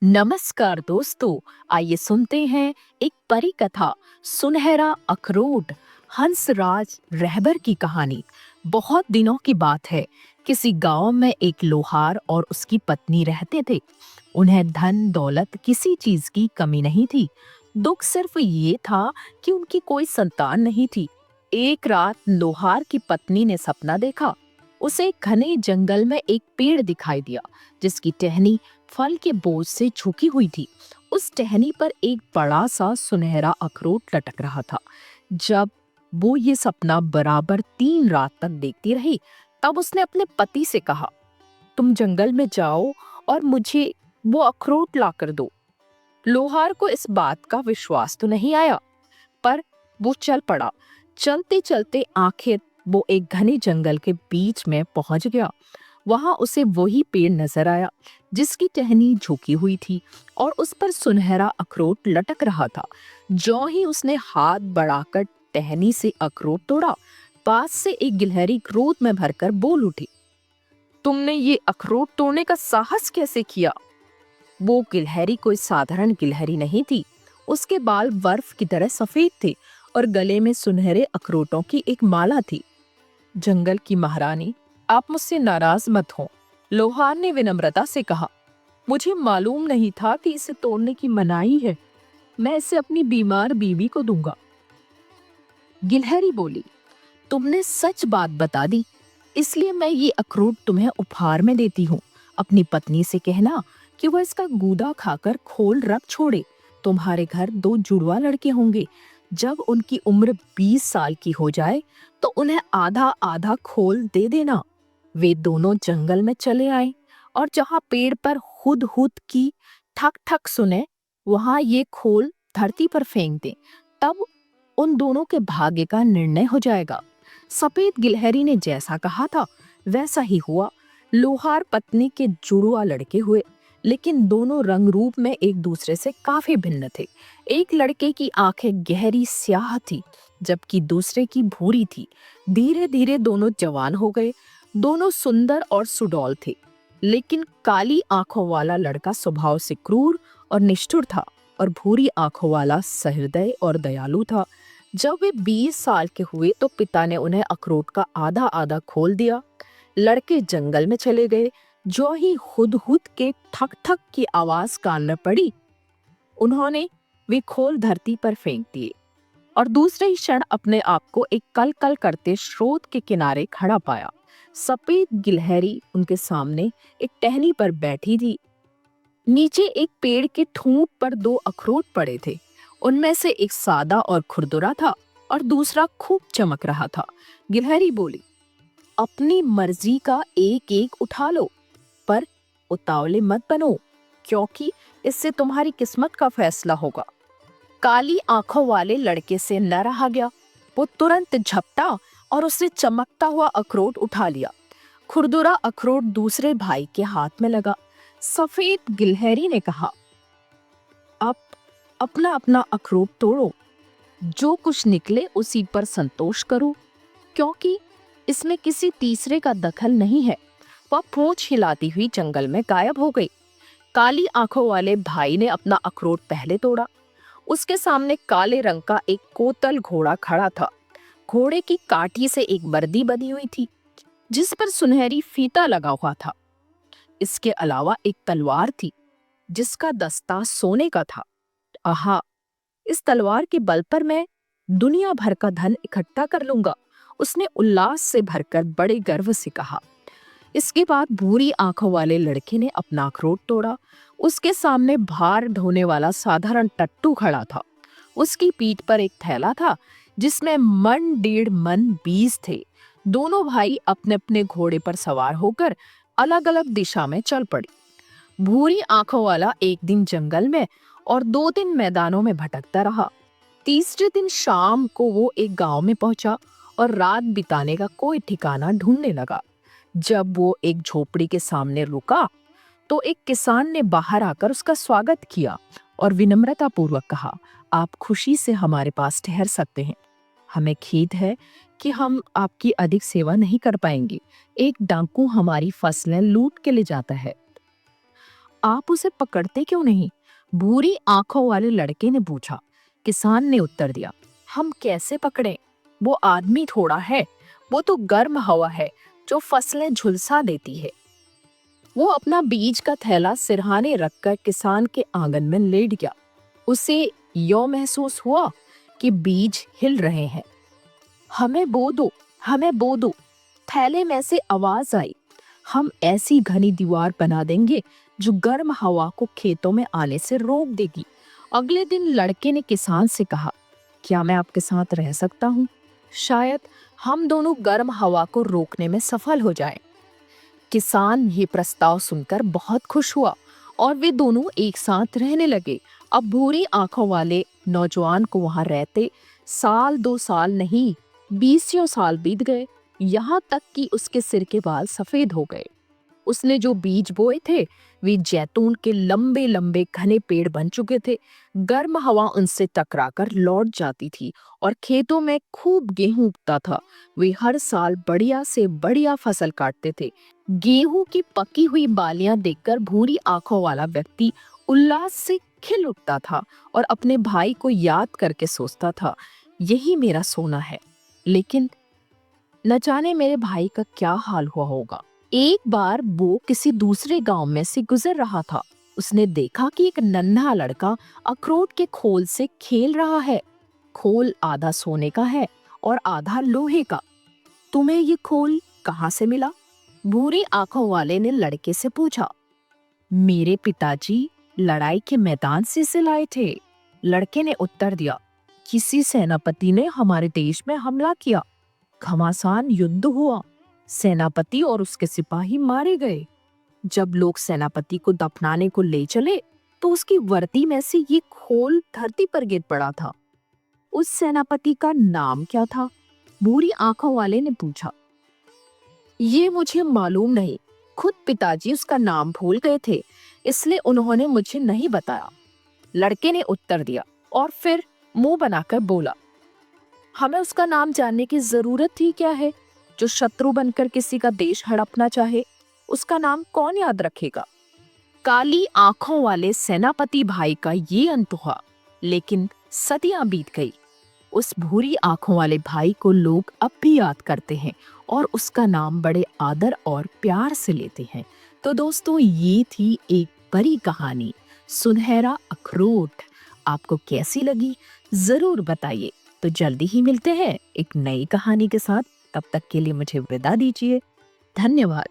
नमस्कार दोस्तों। आइए सुनते हैं एक परी कथा, सुनहरा अखरोट। हंसराज रहबर की कहानी। बहुत दिनों की बात है। किसी गांव में एक लोहार और उसकी पत्नी रहते थे। उन्हें धन दौलत किसी चीज की कमी नहीं थी। दुख सिर्फ ये था कि उनकी कोई संतान नहीं थी। एक रात लोहार की पत्नी ने सपना देखा। उसे घने जंगल में एक पेड़ दिखाई दिया जिसकी टहनी फल के बोझ से झुकी हुई थी। उस टहनी पर एक बड़ा सा सुनहरा अखरोट लटक रहा था। जब वो ये सपना बराबर 3 रात तक देखती रही, तब उसने अपने पति से कहा, तुम जंगल में जाओ और मुझे वो अखरोट ला कर दो। लोहार को इस बात का विश्वास तो नहीं आया, पर वो चल पड़ा। चलते चलते आखिर वो एक घने जंगल के बीच में पहुंच गया। वहां उसे वही पेड़ नजर आया जिसकी टहनी झुकी हुई थी और उस पर सुनहरा अखरोट लटक रहा था। जो ही उसने हाथ बढ़ाकर टहनी से अखरोट तोड़ा, पास से एक गिलहरी क्रोध में भरकर बोल उठी, तुमने ये अखरोट तोड़ने का साहस कैसे किया? वो गिलहरी कोई साधारण गिलहरी नहीं थी। उसके बाल बर्फ की तरह सफेद थे और गले में सुनहरे अखरोटों की एक माला थी। जंगल की महारानी, आप मुझसे नाराज मत हो, लोहार ने विनम्रता से कहा। मुझे मालूम नहीं था कि इसे तोड़ने की मनाही है। मैं इसे अपनी बीमार बीवी को दूंगा। गिलहरी बोली, तुमने सच बात बता दी, इसलिए मैं ये अखरोट तुम्हें उपहार में देती हूँ। अपनी पत्नी से कहना कि वह इसका गूदा खाकर खोल रख छोड़े। तुम्हारे घर 2 जुड़वा लड़के होंगे। जब उनकी उम्र 20 साल की हो जाए तो उन्हें आधा आधा खोल दे देना। वे दोनों जंगल में चले आए और जहाँ पेड़ पर हुद हुद की ठक ठक सुने, वहां ये खोल धरती पर फेंक दें। तब उन दोनों के भाग्य का निर्णय हो जाएगा। सफेद गिलहरी ने जैसा कहा था वैसा ही हुआ। लोहार पत्नी के जुड़वा लड़के हुए, लेकिन दोनों रंग रूप में एक दूसरे से काफी भिन्न थे। एक लड़के की आंखें गहरी स्याह थी, जबकि दूसरे की भूरी थी। धीरे धीरे दोनों जवान हो गए। दोनों सुंदर और सुडौल थे, लेकिन काली आंखों वाला लड़का स्वभाव से क्रूर और निष्ठुर था और भूरी आंखों वाला सहृदय और दयालु था। जब वे 20 साल के हुए तो पिता ने उन्हें अखरोट का आधा आधा खोल दिया। लड़के जंगल में चले गए। जो ही हुद हुद के ठक ठक की आवाज कान में पड़ी, उन्होंने वे खोल धरती पर फेंक दिए और दूसरे ही क्षण अपने आप को एक कल कल करते स्रोत के किनारे खड़ा पाया। सफेद गिलहरी उनके सामने एक टहनी पर बैठी थी। नीचे एक पेड़ के ठूंठ पर 2 अखरोट पड़े थे। उनमें से एक सादा और खुरदुरा था और दूसरा खूब चमक रहा था। गिलहरी बोली, अपनी मर्जी का एक एक उठा लो, पर उतावले मत बनो, क्योंकि इससे तुम्हारी किस्मत का फैसला होगा। काली आंखों वाले लड़के से न रहा गया। वो तुरंत झपटा और उसने चमकता हुआ अखरोट उठा लिया। खुरदुरा अखरोट दूसरे भाई के हाथ में लगा। सफेद गिलहरी ने कहा, अब अपना अपना अखरोट तोड़ो, जो कुछ निकले उसी पर संतोष करो, क्योंकि इसमें किसी तीसरे का दखल नहीं है। वह पूंछ हिलाती हुई जंगल में गायब हो गई। काली आंखों वाले भाई ने अपना अखरोट पहले तोड़ा। उसके सामने काले रंग का एक कोतल घोड़ा खड़ा था। घोड़े की काठी से एक वर्दी बनी हुई थी, जिस पर सुनहरी फीता लगा हुआ था। इसके अलावा एक तलवार थी, जिसका दस्ता सोने का था। आहा, इस तलवार के बल पर मैं दुनिया भर का धन इकट्ठा कर लूंगा, उसने उल्लास से भरकर बड़े गर्व से कहा। इसके बाद भूरी आंखों वाले लड़के ने अपना अखरोट तोड़ा। उसके सामने भार ढोने वाला साधारण टट्टू खड़ा था। उसकी पीठ पर एक थैला था, जिसमें मन 1.5 मन बीज थे। दोनों भाई अपने अपने घोड़े पर सवार होकर अलग अलग दिशा में चल पड़े। भूरी आंखों वाला एक दिन जंगल में और 2 दिन मैदानों में भटकता रहा। तीसरे दिन शाम को वो एक गांव में पहुंचा और रात बिताने का कोई ठिकाना ढूंढने लगा। जब वो एक झोपड़ी के सामने रुका, तो एक किसान ने बाहर आकर उसका स्वागत किया और विनम्रता पूर्वक कहा, आप खुशी से हमारे पास ठहर सकते हैं। हमें खेद है कि हम आपकी अधिक सेवा नहीं कर पाएंगे। एक डाकू हमारी फसलें लूट के ले जाता है। आप उसे पकड़ते क्यों नहीं? भूरी आंखों वाले लड़के ने पूछा। किसान ने उत्तर दिया, हम कैसे पकड़ें? वो आदमी थोड़ा है, वो तो गर्म हवा है जो फसलें झुलसा देती है। वो अपना बीज का थैला सिरहाने रखकर किसान के आंगन में लेट गया। उसे यो महसूस हुआ कि बीज हिल रहे हैं। हमें बो दो, हमें बो दो। थैले में से आवाज आई। हम ऐसी घनी दीवार बना देंगे जो गर्म हवा को खेतों में आने से रोक देगी। अगले दिन लड़के ने किसान से कहा, क्या मैं आपके साथ रह सकता हूँ? शायद हम दोनों गर्म हवा को रोकने में सफल हो जाएं। किसान ये प्रस्ताव सुनकर बहुत खुश हुआ और वे दोनों एक साथ रहने लगे। अब भूरी आंखों वाले नौजवान को वहां रहते साल 2 साल नहीं, 20 साल बीत गए। यहाँ तक कि उसके सिर के बाल सफेद हो गए। उसने जो बीज बोए थे वे जैतून के लंबे लंबे घने पेड़ बन चुके थे। गर्म हवा उनसे टकराकर लौट जाती थी और खेतों में खूब गेहूं उगता था। वे हर साल बढ़िया से बढ़िया फसल काटते थे। गेहूं की पकी हुई बालियां देखकर भूरी आंखों वाला व्यक्ति उल्लास से खिल उठता था और अपने भाई को याद करके सोचता था, यही मेरा सोना है। लेकिन न जाने मेरे भाई का क्या हाल हुआ होगा। एक बार वो किसी दूसरे गांव में से गुजर रहा था। उसने देखा कि एक नन्हा लड़का अखरोट के खोल से खेल रहा है। खोल आधा सोने का है और आधा लोहे का। तुम्हें ये खोल कहाँ से मिला? भूरी आंखों वाले ने लड़के से पूछा। मेरे पिताजी लड़ाई के मैदान से इसे लाए थे। लड़के ने उत्तर दिया। किसी सेनापति ने हमारे देश में हमला किया। घमासान युद्ध हुआ। सेनापति और उसके सिपाही मारे गए। जब लोग सेनापति को दफनाने को ले चले तो उसकी वर्दी में से ये खोल धरती पर गिर पड़ा था। उस सेनापति का नाम क्या था? भूरी आंखों वाले ने पूछा। ये मुझे मालूम नहीं। खुद पिताजी उसका नाम भूल गए थे, इसलिए उन्होंने मुझे नहीं बताया। लड़के ने उत्तर दिया और फिर मुंह बनाकर बोला, हमें उसका नाम जानने की जरूरत ही क्या है? जो शत्रु बनकर किसी का देश हड़पना चाहे, उसका नाम कौन याद रखेगा? काली आंखों वाले सेनापति भाई का ये अंत हुआ, लेकिन सदियां बीत गई। उस भूरी आंखों वाले भाई को लोग अब भी याद करते हैं और उसका नाम बड़े आदर और प्यार से लेते हैं। तो दोस्तों, ये थी एक परी कहानी, सुनहरा अखरोट। आपको कैसी लगी जरूर बताइए। तो जल्दी ही मिलते हैं एक नई कहानी के साथ। तब तक के लिए मुझे विदा दीजिए। धन्यवाद।